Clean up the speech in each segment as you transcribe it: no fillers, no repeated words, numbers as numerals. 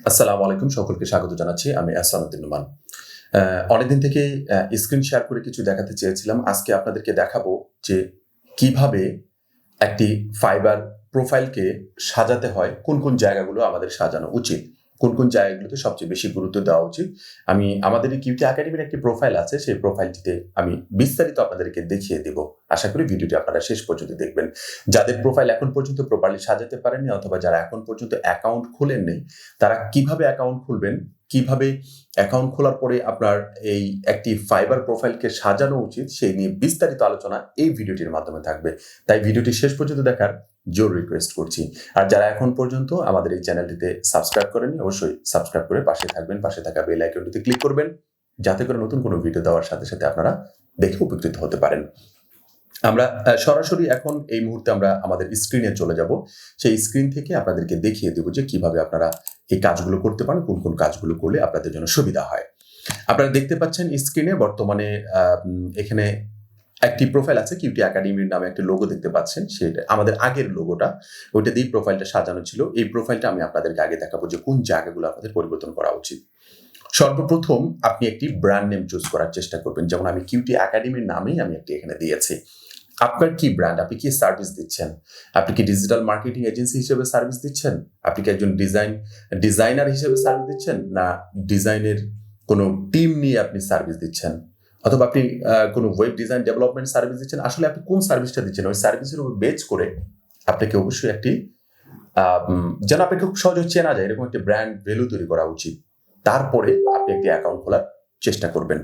আসসালামু আলাইকুম, সকলকে স্বাগত জানাচ্ছি। আমি আহসান উদ্দিন নোমান। অনেকদিন থেকে স্ক্রিন শেয়ার করে কিছু দেখাতে চেয়েছিলাম। আজকে আপনাদেরকে দেখাবো যে কিভাবে একটি ফাইবার প্রোফাইলকে সাজাতে হয়, কোন জায়গাগুলো আমাদের সাজানো উচিত, কোন জায়গাগুলোতে সবচেয়ে বেশি গুরুত্ব দেওয়া উচিত। আমাদের এই কিউটি একাডেমির একটি প্রোফাইল আছে, সেই প্রোফাইলটিতে আমি বিস্তারিত আপনাদেরকে দেখিয়ে দেব। আশা করি ভিডিওটি আপনারা শেষ পর্যন্ত দেখবেন। যাদের প্রোফাইল এখন পর্যন্ত প্রপারলি সাজাতে পারেননি অথবা যারা এখন পর্যন্ত অ্যাকাউন্ট খোলেননি, তারা কিভাবে অ্যাকাউন্ট খুলবেন, কিভাবে অ্যাকাউন্ট খোলার পরে আপনার এই একটি ফাইবার প্রোফাইলকে সাজানো উচিত, সেই নিয়ে বিস্তারিত আলোচনা এই ভিডিওটির মাধ্যমে থাকবে। তাই ভিডিওটি শেষ পর্যন্ত দেখার জোর রিকোয়েস্ট করছি। আর যারা এখন পর্যন্ত আমাদের এই চ্যানেলটিতে সাবস্ক্রাইব করেননি, অবশ্যই সাবস্ক্রাইব করে পাশে থাকবেন, পাশে থাকা বেল আইকনটিতে ক্লিক করবেন, যাতে করে নতুন কোনো ভিডিও দেওয়ার সাথে সাথে আপনারা দেখে উপকৃত হতে পারেন। আমরা সরাসরি এখন এই মুহূর্তে আমরা আমাদের স্ক্রিনে চলে যাব। সেই স্ক্রিন থেকে আপনাদেরকে দেখিয়ে দেব যে কিভাবে আপনারা এই কাজগুলো করতে পারেন, কোন কাজগুলো করলে আপনাদের জন্য সুবিধা হয়। আপনারা দেখতে পাচ্ছেন স্ক্রিনে বর্তমানে এখানে একটি প্রোফাইল আছে, কিউটি একাডেমির নামে একটি লোগো দেখতে পাচ্ছেন। সেটা আমাদের আগের লোগোটা, ওইটা দিয়ে প্রোফাইলটা সাজানো ছিল। এই প্রোফাইলটা আমি আপনাদেরকে আগে দেখাবো যে কোন জায়গাগুলো আপনাদের পরিবর্তন করা উচিত। সর্বপ্রথম আপনি একটি ব্র্যান্ড নেম চুজ করার চেষ্টা করবেন। যেমন আমি কিউটি একাডেমির নামেই আমি একটি এখানে দিয়েছি। আপনার কি ব্র্যান্ড, আপনি কি সার্ভিস দিচ্ছেন? আপনি কি ডিজিটাল মার্কেটিং এজেন্সি হিসেবে সার্ভিস দিচ্ছেন? আপনি কি একজন ডিজাইনার হিসেবে সার্ভিস দিচ্ছেন, না ডিজাইনের কোনো টিম নিয়ে আপনি সার্ভিস দিচ্ছেন, অথবা আপনি কোনো ওয়েব ডিজাইন ডেভেলপমেন্ট সার্ভিস দিচ্ছেন? আসলে আপনি কোন সার্ভিসটা দিচ্ছেন, ওই সার্ভিসের উপর বেচ করে আপনাকে অবশ্যই একটি যেন আপনাকে খুব সহজে চেনা যায় এরকম একটি ব্র্যান্ড ভ্যালু তৈরি করা উচিত। তারপরে আপনি একটি অ্যাকাউন্ট খোলার চেষ্টা করবেন।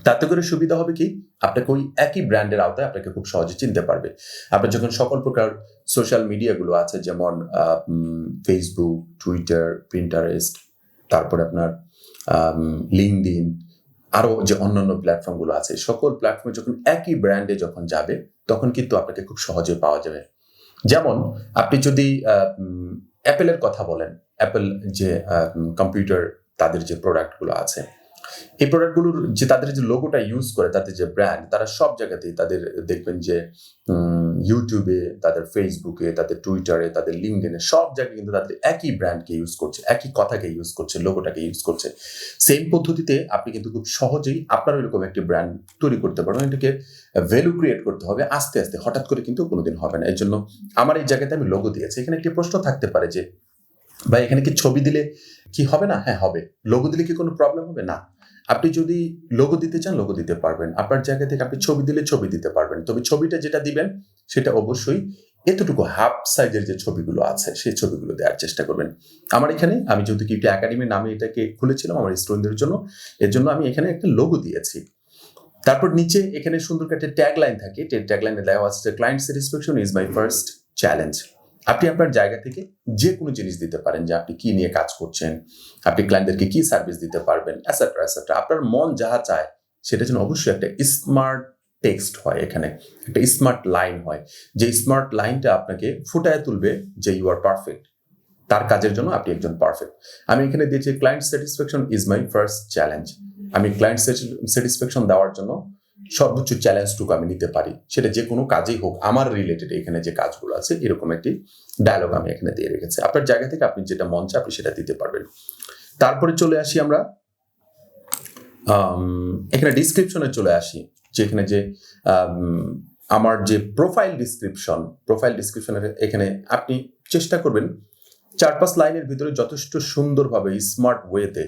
তাতে করে সুবিধা হবে কি, আপনাকে ওই একই ব্র্যান্ডের আওতায় আপনাকে খুব সহজে চিনতে পারবে। আপনার যখন সকল প্রকার সোশ্যাল মিডিয়াগুলো আছে, যেমন ফেসবুক, টুইটার, প্রিন্টারেস্ট, তারপরে আপনার লিঙ্কডইন, আরো যে অন্যান্য প্ল্যাটফর্মগুলো আছে, সকল প্ল্যাটফর্মে যখন একই ব্র্যান্ডে যখন যাবে, তখন কিন্তু আপনাকে খুব সহজে পাওয়া যাবে। যেমন আপনি যদি অ্যাপেলের কথা বলেন, অ্যাপেল যে কম্পিউটার, তাদের যে প্রোডাক্টগুলো আছে, এই প্রোডাক্টগুলোর যে তাদের যে লোগোটা ইউজ করে, তাদের যে ব্র্যান্ড, তারা সব জায়গাতেই তাদের দেখবেন যে ইউটিউবে, তাদের ফেসবুকে, তাদের টুইটারে, তাদের লিঙ্কডইনে, সব জায়গায় কিন্তু তাদের একই ব্র্যান্ডকে ইউজ করছে, একই কথাকে ইউজ করছে, লোগোটাকে ইউজ করছে। সেম পদ্ধতিতে আপনি কিন্তু খুব সহজেই আপনার এরকম একটি ব্র্যান্ড তৈরি করতে পারবেন। এটাকে ভ্যালু ক্রিয়েট করতে হবে আস্তে আস্তে, হঠাৎ করে কিন্তু কোনোদিন হবে না। এই জন্য আমার এই জায়গাতে আমি লোগো দিয়েছি। এখানে একটি প্রশ্ন থাকতে পারে যে ভাই, এখানে কি ছবি দিলে কি হবে না? হ্যাঁ, হবে। লোগো দিলে কি কোনো প্রবলেম হবে? না। আপনি যদি লোগো দিতে চান, লোগো দিতে পারবেন। আপনার জায়গা থেকে আপনি ছবি দিলে ছবি দিতে পারবেন। তবে ছবিটা যেটা দিবেন, সেটা অবশ্যই এতটুকু হাফ সাইজের যে ছবিগুলো আছে, সেই ছবিগুলো দেওয়ার চেষ্টা করবেন। আমার এখানে আমি যেহেতু কিউটি একাডেমির নামে এটাকে খুলেছিলাম আমার স্টুডেন্টদের জন্য, এর জন্য আমি এখানে একটা লোগো দিয়েছি। তারপর নিচে এখানে সুন্দর একটা ট্যাগ লাইন থাকে। ট্যাগ লাইনে দেওয়া আছে, client satisfaction is my first challenge. আপনি আপনার জায়গা থেকে যে কোনো জিনিস দিতে পারেন, যে আপনি কি নিয়ে কাজ করছেন, আপনি ক্লায়েন্টদেরকে কি সার্ভিস দিতে পারবেন, এটসেট্রা এটসেট্রা। আপনার মন যাহা চায় সেটা যেন অবশ্যই একটা স্মার্ট টেক্সট হয়, এখানে একটা স্মার্ট লাইন হয়, যে স্মার্ট লাইনটা আপনাকে ফুটায় তুলবে যে ইউ আর পারফেক্ট। তার কাজের জন্য আপনি একজন পারফেক্ট। আমি এখানে দিয়েছি client satisfaction is my first challenge. আমি ক্লায়েন্ট স্যাটিসফ্যাকশন দেওয়ার জন্য সর্বোচ্চ চ্যালেঞ্জটুকু আমি নিতে পারি, সেটা যে কোনো কাজেই হোক, আমার রিলেটেড এখানে যে কাজগুলো আছে, এরকম একটি ডায়লগ আমি এখানে দিয়ে রেখেছি। আপনার জায়গা থেকে আপনি যেটা মন চায় আপনি সেটা দিতে পারবেন। তারপরে চলে আসি আমরা এখানে ডিসক্রিপশনে চলে আসি, যেখানে যে আমার যে প্রোফাইল ডিসক্রিপশনের এখানে আপনি চেষ্টা করবেন 4-5 লাইনের ভিতরে যথেষ্ট সুন্দরভাবে স্মার্ট ওয়েতে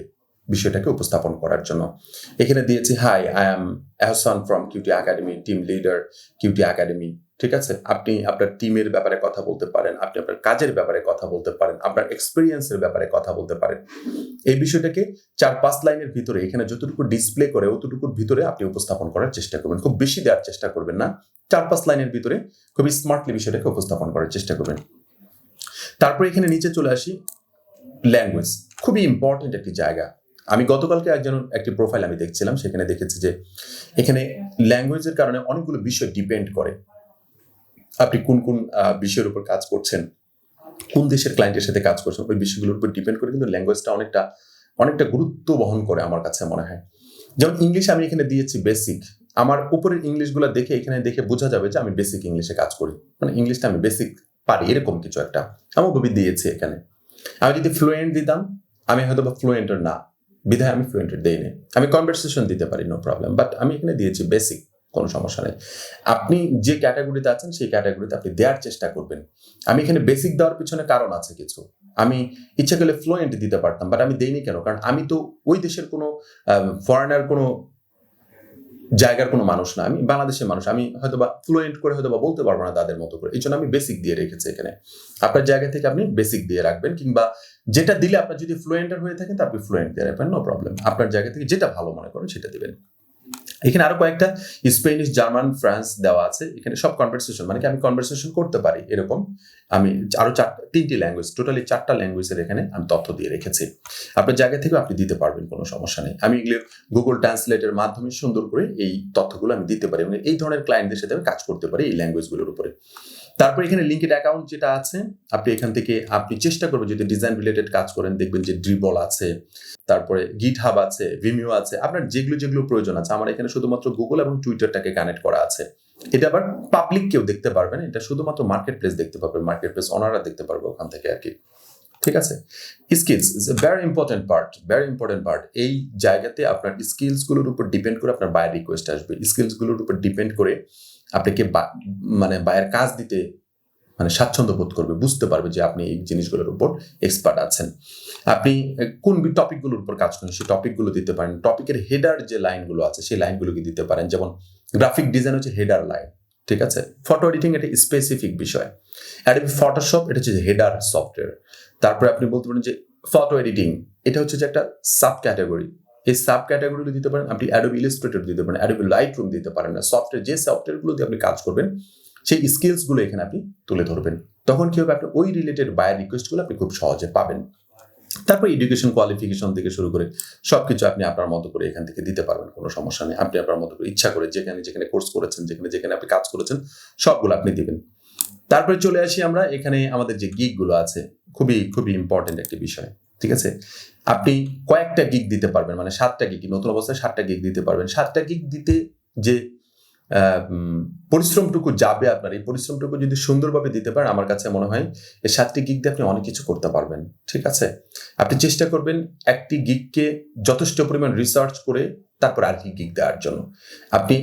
বিষয়টাকে উপস্থাপন করার জন্য। এখানে দিয়েছি, hi, I am Ahsan from QT academy, team leader QT academy. ঠিক আছে, আপনি আপনার টিমের ব্যাপারে কথা বলতে পারেন, আপনি আপনার কাজের ব্যাপারে কথা বলতে পারেন, আপনার এক্সপিরিয়েন্সের ব্যাপারে কথা বলতে পারেন। এই বিষয়টাকে 4-5 লাইনের ভিতরে এখানে যতটুকু ডিসপ্লে করে অতটুকুর ভিতরে আপনি উপস্থাপন করার চেষ্টা করবেন। খুব বেশি দেওয়ার চেষ্টা করবেন না, 4-5 লাইনের ভিতরে খুবই স্মার্টলি বিষয়টাকে উপস্থাপন করার চেষ্টা করবেন। তারপরে এখানে নিচে চলে আসি, ল্যাঙ্গুয়েজ খুবই ইম্পর্টেন্ট একটি জায়গা। আমি গতকালকে একটি প্রোফাইল আমি দেখছিলাম, সেখানে দেখেছি যে এখানে ল্যাঙ্গুয়েজের কারণে অনেকগুলো বিষয় ডিপেন্ড করে। আপনি কোন বিষয়ের উপর কাজ করছেন, কোন দেশের ক্লায়েন্টের সাথে কাজ করছেন, ওই বিষয়গুলোর উপর ডিপেন্ড করে কিন্তু ল্যাঙ্গুয়েজটা অনেকটা গুরুত্ব বহন করে আমার কাছে মনে হয়। যেমন ইংলিশ আমি এখানে দিয়েছি বেসিক। আমার উপরের ইংলিশগুলো দেখে এখানে দেখে বোঝা যাবে যে আমি বেসিক ইংলিশে কাজ করি, মানে ইংলিশটা আমি বেসিক পারি, এরকম কিছু একটা আমি ওভাবে দিয়েছি এখানে। আমি যদি ফ্লুয়েন্ট দিতাম, আমি হয়তো বা ফ্লুয়েন্টার না, বিধায় আমি ফ্লুয়েন্টার দেই না। আমি কনভারসেশন দিতে পারি, নো প্রবলেম, বাট আমি এখানে দিয়েছি বেসিক, কোনো সমস্যা নেই। আপনি যে ক্যাটাগরিতে আছেন সেই ক্যাটাগরিতে আপনি দেওয়ার চেষ্টা করবেন। আমি এখানে বেসিক দেওয়ার পিছনে কারণ আছে কিছু। আমি ইচ্ছা করলে ফ্লুয়েন্ট দিতে পারতাম, বাট আমি দেইনি কেন? কারণ আমি তো ওই দেশের কোনো ফরেনার কোনো জায়গার কোনো মানুষ না, আমি বাংলাদেশের মানুষ। আমি হয়তো বা ফ্লুয়েন্ট করে হয়তো বা বলতে পারবো না তাদের মতো করে, এই জন্য আমি বেসিক দিয়ে রেখেছি এখানে। আপনার জায়গা থেকে আপনি বেসিক দিয়ে রাখবেন, কিংবা যেটা দিলে আপনার যদি ফ্লুয়েন্টার হয়ে থাকেন তা আপনি ফ্লুয়েন্ট দিয়ে রাখবেন, নো প্রবলেম। আপনার জায়গা থেকে যেটা ভালো মনে করেন সেটা দিবেন। এখানে আরো কয়েকটা স্পেনিশ, জার্মান, ফ্রান্স দেওয়া আছে। এখানে সব কনভারসেশন, মানে কি আমি কনভারসেশন করতে পারি এরকম। আমি আরো তিনটি ল্যাঙ্গুয়েজ, টোটালি 4টা ল্যাঙ্গুয়েজের এখানে আমি তথ্য দিয়ে রেখেছি। আপনার জায়গা থেকেও আপনি দিতে পারবেন, কোনো সমস্যা নেই। আমি এগুলো গুগল ট্রান্সলেটের মাধ্যমে সুন্দর করে এই তথ্যগুলো আমি দিতে পারি এবং এই ধরনের ক্লায়েন্টদের সাথে আমি কাজ করতে পারি এই ল্যাঙ্গুয়েজগুলোর উপরে। তারপর এখানে লিঙ্কেড অ্যাকাউন্ট যেটা আছে, আপনি এখান থেকে আপনি চেষ্টা করবেন, যদি ডিজাইন রিলেটেড কাজ করেন দেখবেন যে ড্রিবল আছে, তারপরে গিটহাব আছে, ভিমিও আছে, আপনার যেগুলো প্রয়োজন আছে। আমার এখানে শুধুমাত্র গুগল এবং টুইটারটাকে কানেক্ট করা আছে। এটা আবার পাবলিক কেউ দেখতে পারবেন, এটা শুধুমাত্র মার্কেট প্লেস দেখতে পারবেন, মার্কেট প্লেস ওনাররা দেখতে পারবে ওখান থেকে আর কি। ঠিক আছে, skills is a very important part. এই জায়গাতে আপনার স্কিলসগুলোর উপর ডিপেন্ড করে আপনার বায়ার রিকোয়েস্ট আসবে। স্কিলসগুলোর উপর ডিপেন্ড করে আপনাকে মানে বায়ার কাজ দিতে মানে স্বাচ্ছন্দ্য বোধ করবে, বুঝতে পারবে যে আপনি এই জিনিসগুলোর উপর এক্সপার্ট আছেন। আপনি কোন টপিকগুলোর উপর কাজ করেন সেই টপিকগুলো দিতে পারেন। টপিকের হেডার যে লাইনগুলো আছে সেই লাইনগুলোকে দিতে পারেন। যেমন গ্রাফিক ডিজাইন হচ্ছে হেডার লাইন, ঠিক আছে। ফটো এডিটিং এটা স্পেসিফিক বিষয়। অ্যাডোবি ফটোশপ এটা হচ্ছে হেডার সফটওয়্যার। তারপরে আপনি বলতে পারেন যে ফটো এডিটিং এটা হচ্ছে যে একটা সাব ক্যাটাগরি। এই সাব ক্যাটাগরিগুলো দিতে পারেন। আপনি অ্যাডোবি ইলাস্ট্রেটর দিতে পারেন, অ্যাডোবি লাইটরুম দিতে পারেন। না সফটওয়্যার, যে সফটওয়্যারগুলো দিয়ে আপনি কাজ করবেন সেই স্কিলসগুলো এখানে আপনি তুলে ধরবেন। তখন কি হবে, আপনি ওই রিলেটেড বায়ার রিকোয়েস্টগুলো আপনি খুব সহজে পাবেন। তারপর এডুকেশন কোয়ালিফিকেশন থেকে শুরু করে সবকিছু আপনি আপনার মতো করে এখান থেকে দিতে পারবেন, কোনো সমস্যা নেই। আপনি আপনার মতো করে ইচ্ছা করে যেখানে কোর্স করেছেন, যেখানে আপনি কাজ করেছেন সবগুলো আপনি দিবেন। তারপরে চলে আসি আমরা এখানে আমাদের যে গিগগুলো আছে, খুবই ইম্পর্টেন্ট একটি বিষয়। ঠিক আছে, আপনি কয়েকটা গিগ দিতে পারবেন, মানে 7টা গিগ, নতুন অবস্থায় 7টা গিগ দিতে পারবেন। 7টা গিগ দিতে যে পরিশ্রমটুকু যাবে আপনার, এই পরিশ্রমটুকু যদি সুন্দরভাবে দিতে পারেন, আমার কাছে মনে হয় এই 7টি গিগ দিয়ে আপনি অনেক কিছু করতে পারবেন। ঠিক আছে, আপনি চেষ্টা করবেন একটি গিগকে যথেষ্ট পরিমাণ রিসার্চ করে তারপর আরেকটি গিগ দেওয়ার জন্য। আপনি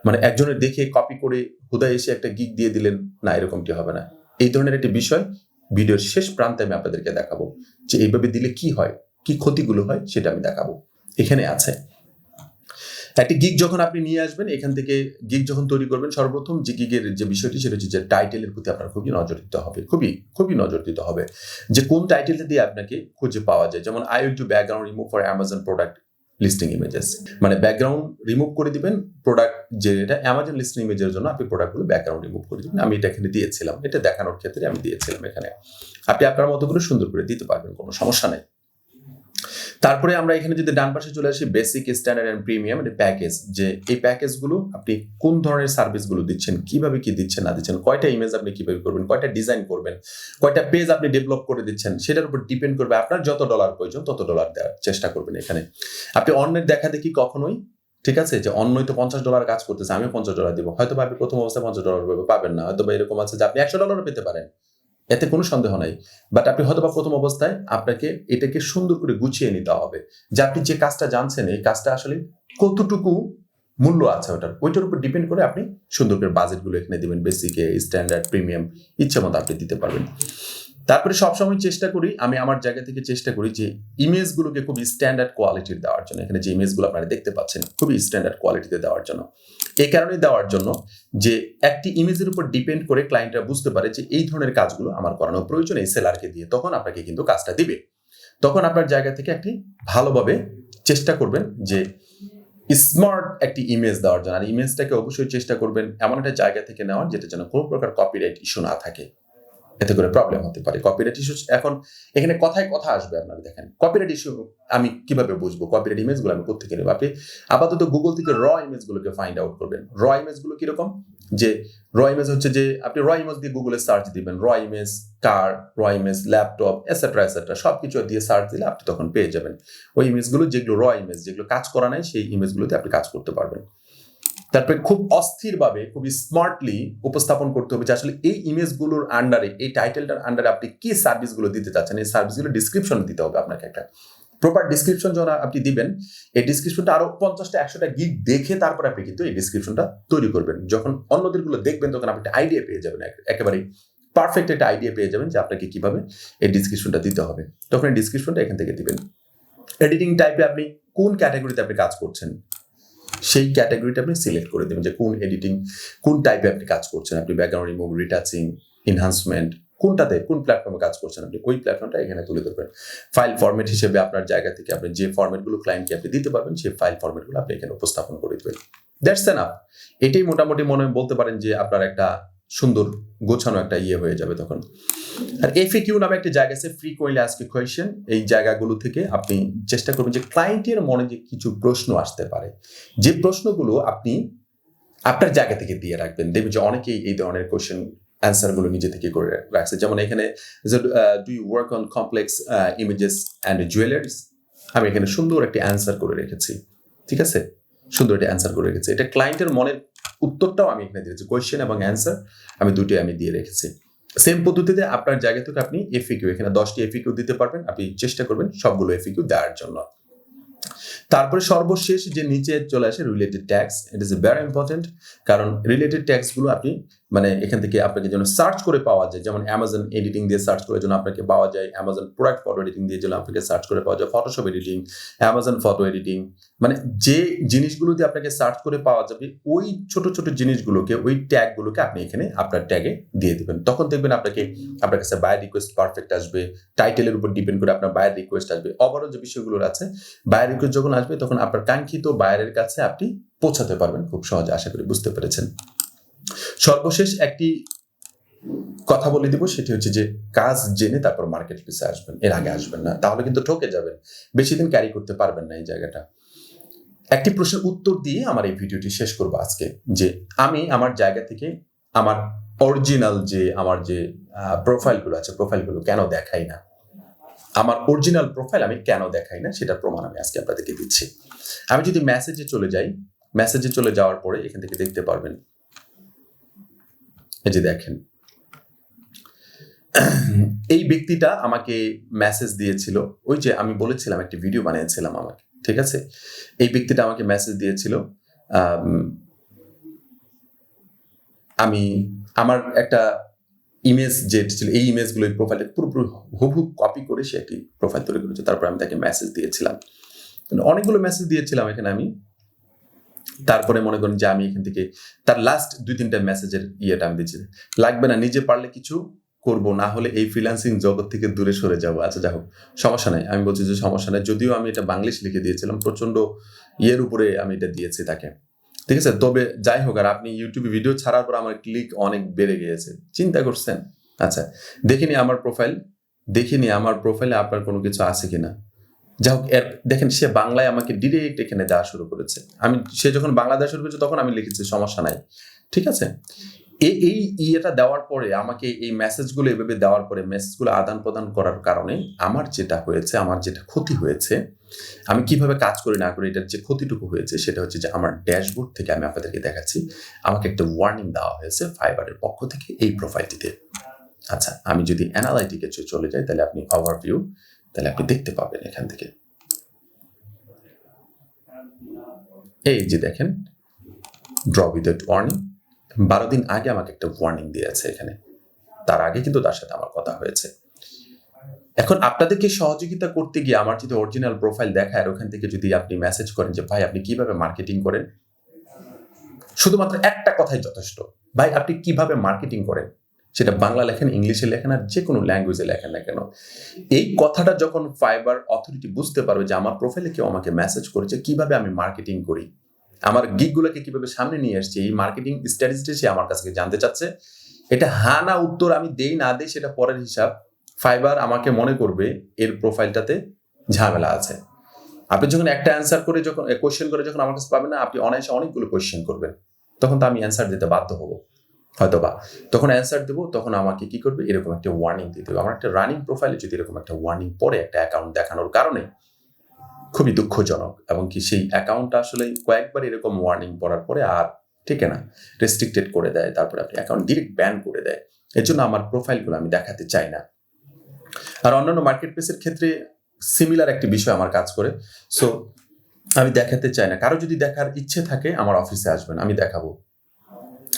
মানে একজনের দেখে কপি করে হুদায় এসে একটা গিগ দিয়ে দিলেন না, এরকমটি হবে না। এই ধরনের একটি বিষয় ভিডিওর শেষ প্রান্তে আমি আপনাদেরকে দেখাবো যে এইভাবে দিলে কি হয়, কি ক্ষতিগুলো হয় সেটা আমি দেখাবো। এখানে আছে একটি গিগ যখন আপনি নিয়ে আসবেন, এখান থেকে গিগ যখন তৈরি করবেন, সর্বপ্রথম যে গিগের যে বিষয়টি সেটা হচ্ছে যে টাইটেলের প্রতি আপনার খুবই নজর দিতে হবে, খুবই নজর দিতে হবে যে কোন টাইটেলটা দিয়ে আপনাকে খুঁজে পাওয়া যায়। যেমন I will do background remove for Amazon product listing images, মানে ব্যাকগ্রাউন্ড রিমুভ করে দিবেন প্রোডাক্ট, যে এটা অ্যামাজন লিস্টিং ইমেজের জন্য আপনি প্রোডাক্টগুলো ব্যাকগ্রাউন্ড রিমুভ করে দিবেন। আমি এটা এখানে দিয়েছিলাম, এটা দেখানোর ক্ষেত্রে আমি দিয়েছিলাম। এখানে আপনি আপনার মতো করে সুন্দর করে দিতে পারবেন, কোনো সমস্যা নেই। তারপরে আমরা এখানে যদি ডান পাশে চলে আসি, বেসিক, স্ট্যান্ডার্ড এন্ড প্রিমিয়াম, এটা প্যাকেজ, যে এই প্যাকেজগুলো আপনি কোন ধরনের সার্ভিসগুলো দিচ্ছেন, কিভাবে কি দিচ্ছেন না দিচ্ছেন, কয়টা ইমেজ আপনি কিভাবে করবেন, কয়টা ডিজাইন করবেন, কয়টা পেজ আপনি ডেভেলপ করে দিচ্ছেন, সেটার উপর ডিপেন্ড করবে। আপনার যত ডলার প্রয়োজন তত ডলার দেওয়ার চেষ্টা করবেন। এখানে আপনি অন্যের দেখা দেখি কখনোই, ঠিক আছে, যে অন্যই তো $50 কাজ করতেছে, আমিও $50 দিব, হয়তো আপনি প্রথম অবস্থায় $50 পাবেন না, হয়তো এরকম আছে যে আপনি $100 পেতে পারেন, এতে কোনো সন্দেহ নাই। বাট আপনি হয়তো বা প্রথম অবস্থায় আপনাকে এটাকে সুন্দর করে গুছিয়ে নিতে হবে যে আপনি যে কাজটা জানছেন এই কাজটা আসলে কতটুকু মূল্য আছে ওইটার উপর ডিপেন্ড করে আপনি সুন্দর করে বাজেটগুলো এখানে দিবেন। বেসিকে, স্ট্যান্ডার্ড, প্রিমিয়াম ইচ্ছা মতো আপনি দিতে পারবেন। তারপরে সবসময় চেষ্টা করি, আমি আমার জায়গা থেকে চেষ্টা করি যে ইমেজগুলোকে খুবই স্ট্যান্ডার্ড কোয়ালিটির দেওয়ার জন্য। এখানে যে ইমেজগুলো আপনারা দেখতে পাচ্ছেন খুবই স্ট্যান্ডার্ড কোয়ালিটিতে দেওয়ার জন্য। এই কারণে দেওয়ার জন্য যে একটি ইমেজের উপর ডিপেন্ড করে ক্লায়েন্টরা বুঝতে পারে যে এই ধরনের কাজগুলো আমার করানো প্রয়োজন এই সেলারকে দিয়ে, তখন আপনাকে কিন্তু কাজটা দিবে। তখন আপনার জায়গা থেকে একটি ভালোভাবে চেষ্টা করবেন যে স্মার্ট একটি ইমেজ দেওয়ার জন্য। আর ইমেজটাকে অবশ্যই চেষ্টা করবেন এমন একটা জায়গা থেকে নেওয়ার যেটা যেন কোনো প্রকার কপিরাইট ইস্যু না থাকে, এতে করে প্রবলেম হতে পারে। কপিরাইট ইস্যু, এখন এখানে কথায় কথা আসবে। আপনারা দেখেন কপিরাইট ইস্যু আমি কিভাবে বুঝবো, কপিরাইট ইমেজগুলো আমি কোথা থেকে নেব? আপনি আপাতত গুগল থেকে র ইমেজগুলোকে ফাইন্ড আউট করবেন। র ইমেজগুলো কিরকম, যে র ইমেজ হচ্ছে যে আপনি র ইমেজ দিয়ে গুগলে সার্চ দিবেন, র ইমেজ কার, র ইমেজ ল্যাপটপ, এটসেট্রা সবকিছু দিয়ে সার্চ দিলে আপনি তখন পেয়ে যাবেন ওই ইমেজগুলো, যেগুলো র ইমেজ, যেগুলো কাজ করা নাই সেই ইমেজগুলোতে আপনি কাজ করতে পারবেন। তারপরে খুব অস্থিরভাবে খুবই স্মার্টলি উপস্থাপন করতে হবে যে আসলে এই ইমেজগুলোর আন্ডারে, এই টাইটেলটার আন্ডারে আপনি কি সার্ভিসগুলো দিতে চাচ্ছেন, এই সার্ভিসগুলো ডিসক্রিপশন দিতে হবে আপনাকে। একটা প্রপার ডিসক্রিপশন যখন আপনি দিবেন, এই ডিসক্রিপশনটা আরো 50টা 100টা গিগ দেখে তারপরে আপনি কিন্তু এই ডিসক্রিপশনটা তৈরি করবেন। যখন অন্যদেরগুলো দেখবেন তখন আপনি একটা আইডিয়া পেয়ে যাবেন, একেবারে পারফেক্ট একটা আইডিয়া পেয়ে যাবেন যে আপনাকে কিভাবে এই ডিসক্রিপশনটা দিতে হবে। তখন এই ডিসক্রিপশনটা এখান থেকে দিবেন। এডিটিং টাইপে আপনি কোন ক্যাটাগরিতে আপনি কাজ করছেন সেই ক্যাটাগরিটা আপনি সিলেক্ট করে দেবেন, যে কোন এডিটিং, কোন টাইপে আপনি কাজ করছেন, আপনি ব্যাকগ্রাউন্ড রিমুভ, রিটাচিং, এনহান্সমেন্ট, কোনটাতে কোন প্ল্যাটফর্মে কাজ করছেন আপনি ওই প্ল্যাটফর্মটা এখানে তুলে ধরবেন। ফাইল ফরম্যাট হিসেবে আপনার জায়গা থেকে আপনি যে ফরম্যাটগুলো ক্লায়েন্টকে আপনি দিতে পারবেন সেই ফাইল ফরম্যাটগুলো আপনি এখানে উপস্থাপন করে দেবেন। That's enough. এটাই মোটামুটি মনে বলতে পারেন যে আপনার একটা সুন্দর গোছানো একটা হয়ে যাবে তখন। আর এফএকিউ নামে একটা জায়গা আছে, ফ্রিকোয়েন্টলি আস্কড কোয়েশ্চেন। এই জায়গাগুলো থেকে আপনি চেষ্টা করবেন যে ক্লায়েন্টের মনে যে কিছু প্রশ্ন আসতে পারে, যে প্রশ্নগুলো আপনি আপনার জায়গা থেকে দিয়ে রাখবেন। দেখবেন যে অনেকেই এই ধরনের কোয়েশ্চেন অ্যান্সারগুলো নিজে থেকে করে রাখছে। যেমন এখানে do you work on complex images and jewelleries, আমি এখানে সুন্দর একটি অ্যান্সার করে রেখেছি। ঠিক আছে, সুন্দর একটা অ্যান্সার করে রেখেছি। এটা ক্লায়েন্টের মনের উত্তরটাও আমি এখানে দিয়েছি, কোয়েশ্চেন এবং অ্যান্সার আমি দুটোই আমি দিয়ে রেখেছি। সেম পদ্ধতিতে আপনার জায়গা থেকে আপনি এফএকিউ, এখানে 10টি এফএকিউ দিতে পারবেন। আপনি চেষ্টা করবেন সবগুলো এফএকিউ দেওয়ার জন্য। তারপরে সর্বশেষ যে নিচে চলে আসে related tags, it is very important. কারণ রিলেটেড ট্যাগসগুলো আপনি মানে এখান থেকে আপনাকে যেন সার্চ করে পাওয়া যায়। যেমন অ্যামাজন এডিটিং দিয়ে সার্চ করে যেন আপনাকে পাওয়া যায়, অ্যামাজন প্রোডাক্ট ফটো এডিটিং দিয়ে যেন আপনাকে সার্চ করে পাওয়া যায়, Photoshop editing, Amazon photo editing, মানে যে জিনিসগুলো দিয়ে আপনাকে সার্চ করে পাওয়া যাবে ওই ছোট ছোট জিনিসগুলোকে, ওই ট্যাগগুলোকে আপনি এখানে আপনার ট্যাগে দিয়ে দেবেন। তখন দেখবেন আপনার কাছে বায়ার রিকোয়েস্ট পারফেক্ট আসবে, টাইটেলের উপর ডিপেন্ড করে আপনার বায়ার রিকোয়েস্ট আসবে। ওভারঅল যে বিষয়গুলো আছে, বায়ার রিকোয়েস্ট যখন আসবে তখন আপনার কাঙ্ক্ষিত বায়ারের কাছে আপনি পৌঁছাতে পারবেন খুব সহজে। আশা করি বুঝতে পেরেছেন। সর্বশেষ একটি কথা বলে দিব, সেটি হচ্ছে যে কাজ জেনে তারপর মার্কেট প্লেসে আসবেন, এর আগে আসবেন না, তাহলে কিন্তু ঠকে যাবেন, বেশি দিন ক্যারি করতে পারবেন না এই জায়গাটা। একটি প্রশ্নের উত্তর দিয়ে আমার এই ভিডিওটি শেষ করবো আজকে, যে আমি আমার জায়গা থেকে আমার অরিজিনাল যে আমার যে প্রোফাইলগুলো আছে, প্রোফাইলগুলো কেন দেখাই না, আমার অরিজিনাল প্রোফাইল আমি কেন দেখাই না সেটার প্রমাণ আমি আজকে আপনাদেরকে দিচ্ছি। আমি যদি মেসেজে চলে যাই, মেসেজে চলে যাওয়ার পরে এখান থেকে দেখতে পারবেন, এই যে দেখেন এই ব্যক্তিটা আমাকে মেসেজ দিয়েছিল, ওই যে আমি বলেছিলাম একটি ভিডিও বানিয়েছিলাম আমাকে, ঠিক আছে, এই ব্যক্তিটা আমাকে মেসেজ দিয়েছিল। আমি আমার একটা ইমেজ যেটা ছিল, এই ইমেজগুলো এই প্রোফাইলটা পুরোপুরি হুবহু কপি করে সে একটি প্রোফাইল তৈরি করেছে। তারপর আমি তাকে মেসেজ দিয়েছিলাম, অনেকগুলো মেসেজ দিয়েছিলাম এখানে আমি। তারপরে মনে করেন যে আমি এখান থেকে তার লাস্ট 2-3টা মেসেজের আমি দিচ্ছি, লাগবে না, নিজে পারলে কিছু করব, না হলে এই ফ্রিল্যান্সিং জগৎ থেকে দূরে সরে যাবো। আচ্ছা যাই হোক, সমস্যা নাই, আমি বলছি যে সমস্যা নাই। যদিও আমি এটা বাংলিশ লিখে দিয়েছিলাম, প্রচন্ড উপরে আমি এটা দিয়েছি তাকে, ঠিক আছে। তবে যাই হোক, আর আপনি ইউটিউবে ভিডিও ছাড়ার পর আমার ক্লিক অনেক বেড়ে গিয়েছে, চিন্তা করছেন? আচ্ছা, দেখিনি আমার প্রোফাইলে আপনার কোনো কিছু আছে কিনা। যাই হোক, দেখেন সে বাংলায় আমাকে ডিরেক্ট এখানে দেওয়া শুরু করেছে। সে যখন বাংলা দেওয়া শুরু করেছে তখন আমি লিখেছি সমস্যা নাই, ঠিক আছে। এটা দেওয়ার পরে আমাকে এই মেসেজগুলো এভাবে দেওয়ার পরে, মেসেজগুলো আদান প্রদান করার কারণে আমার যেটা ক্ষতি হয়েছে, আমি কিভাবে কাজ করি না করি, এটার যে ক্ষতিটুকু হয়েছে সেটা হচ্ছে যে আমার ড্যাশবোর্ড থেকে আমি আপনাদেরকে দেখাচ্ছি, আমাকে একটা ওয়ার্নিং দেওয়া হয়েছে ফাইবারের পক্ষ থেকে এই প্রোফাইলটিতে। আচ্ছা, আমি যদি অ্যানালাইটিকে চলে যাই তাহলে আপনি ওভারভিউ, তাহলে আপনি দেখতে পাবেন এখান থেকে, এই যে দেখেন ড্র উইদাউট ওয়ার্নিং, 12 দিন আগে আমাকে একটা ওয়ার্নিং দিয়েছে এখানে, তার আগে কিন্তু তার সাথে আমার কথা হয়েছে। এখন আপনাদেরকে সহযোগিতা করতে গিয়ে আমার যদি অরিজিনাল প্রোফাইল দেখায়, ওখান থেকে যদি আপনি মেসেজ করেন যে ভাই আপনি কিভাবে মার্কেটিং করেন, শুধুমাত্র একটা কথাই যথেষ্ট, ভাই আপনি কিভাবে মার্কেটিং করেন, সেটা বাংলা লেখেন, ইংলিশে লেখেন, আর যে কোনো ল্যাঙ্গুয়েজে লেখেন না কেন, এই কথাটা যখন ফাইবার অথরিটি বুঝতে পারবে যে আমার প্রোফাইলে কেউ আমাকে মেসেজ করেছে, কিভাবে আমি মার্কেটিং করি, আমার গিগগুলোকে কিভাবে সামনে নিয়ে আসছে, এই মার্কেটিং স্ট্র্যাটেজিটা সে আমার কাছ থেকে জানতে চাচ্ছে। এটা হ্যাঁ না উত্তর আমি দেই না দেই সেটা পরের হিসাব, ফাইবার আমাকে মনে করবে এর প্রোফাইলটাতে ঝামেলা আছে। আপনি যখন একটা অ্যান্সার করে, যখন কোয়েশ্চেন করে যখন আমার কাছে পাবেন না, আপনি অনায়াসে অনেকগুলো কোয়েশ্চেন করবেন, তখন তো আমি অ্যান্সার দিতে বাধ্য হবো, হয়তোবা তখন অ্যান্সার দেবো, তখন আমাকে কি করবে, এরকম একটা ওয়ার্নিং দিতে হবে। আমার একটা রানিং প্রোফাইলে যদি এরকম একটা ওয়ার্নিং পড়ে একটা অ্যাকাউন্ট দেখানোর কারণে, খুবই দুঃখজনক, এবং কি সেই অ্যাকাউন্টটা আসলে কয়েকবার এরকম ওয়ার্নিং পড়ার পরে আর ঠিক না, রেস্ট্রিক্টেড করে দেয়, তারপরে আপনি অ্যাকাউন্ট ডিরেক্ট ব্যান করে দেয়। এর জন্য আমার প্রোফাইলগুলো আমি দেখাতে চাই না। আর অন্যান্য মার্কেট প্লেসের ক্ষেত্রে সিমিলার একটি বিষয় আমার কাজ করে। সো আমি দেখাতে চাই না। কারো যদি দেখার ইচ্ছে থাকে আমার অফিসে আসবেন, আমি দেখাবো।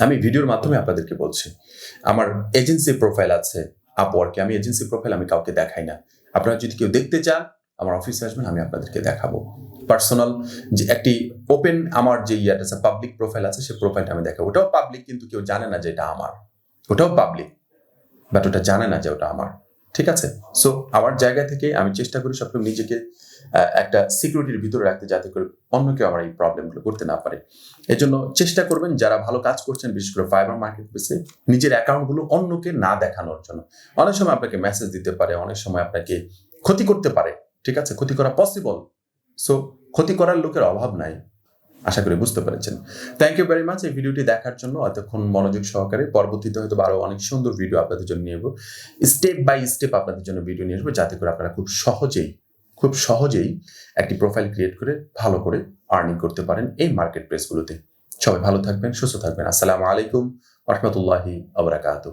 আমি ভিডিওর মাধ্যমে আপনাদেরকে বলছি। আমার এজেন্সি প্রোফাইল আছে আপওয়ার্কে, আমি এজেন্সি প্রোফাইল আমি কাউকে দেখাই না। আপনারা যদি কেউ দেখতে চান আমার অফিসে আসবেন, আমি আপনাদেরকে দেখাবো। পার্সোনাল যে একটি ওপেন আমার যে ইয়াটা আছে, পাবলিক প্রোফাইল আছে, সেই প্রোফাইলটা আমি দেখাবো। ওটাও পাবলিক, কিন্তু কেউ জানে না যে এটা আমার। ওটাও পাবলিক, বাট ওটা জানে না যে ওটা আমার। ঠিক আছে? সো আমার জায়গা থেকে আমি চেষ্টা করি সবসময় নিজেকে একটা সিকিউরিটির ভিতরে রাখতে, যাতে করে অন্য কেউ আমার এই প্রবলেমগুলো করতে না পারে। এজন্য চেষ্টা করবেন যারা ভালো কাজ করছেন, বিশেষ করে ফাইবার মার্কেট প্লেসে, নিজের অ্যাকাউন্টগুলো অন্যকে না দেখানোর জন্য। অনেক সময় আপনাকে মেসেজ দিতে পারে, অনেক সময় আপনাকে ক্ষতি করতে পারে। ঠিক আছে? ক্ষতি করা পসিবল। সো ক্ষতি করার লোকের অভাব নাই। আশা করি বুঝতে পেরেছেন। থ্যাংক ইউ ভেরি মাচ এই ভিডিওটি দেখার জন্য, এতক্ষণ মনোযোগ সহকারে। পরবর্তীতে হয়তো আরো অনেক সুন্দর ভিডিও আপনাদের জন্য নিয়ে আসবো। স্টেপ বাই স্টেপ আপনাদের জন্য ভিডিও নিয়ে আসবো, যাতে করে আপনারা খুব সহজেই একটি প্রোফাইল ক্রিয়েট করে ভালো করে আর্নিং করতে পারেন এই মার্কেট প্লেসগুলোতে। সবাই ভালো থাকবেন, সুস্থ থাকবেন। আসসালামু আলাইকুম ওয়া রাহমাতুল্লাহি ওয়া বারাকাতুহু।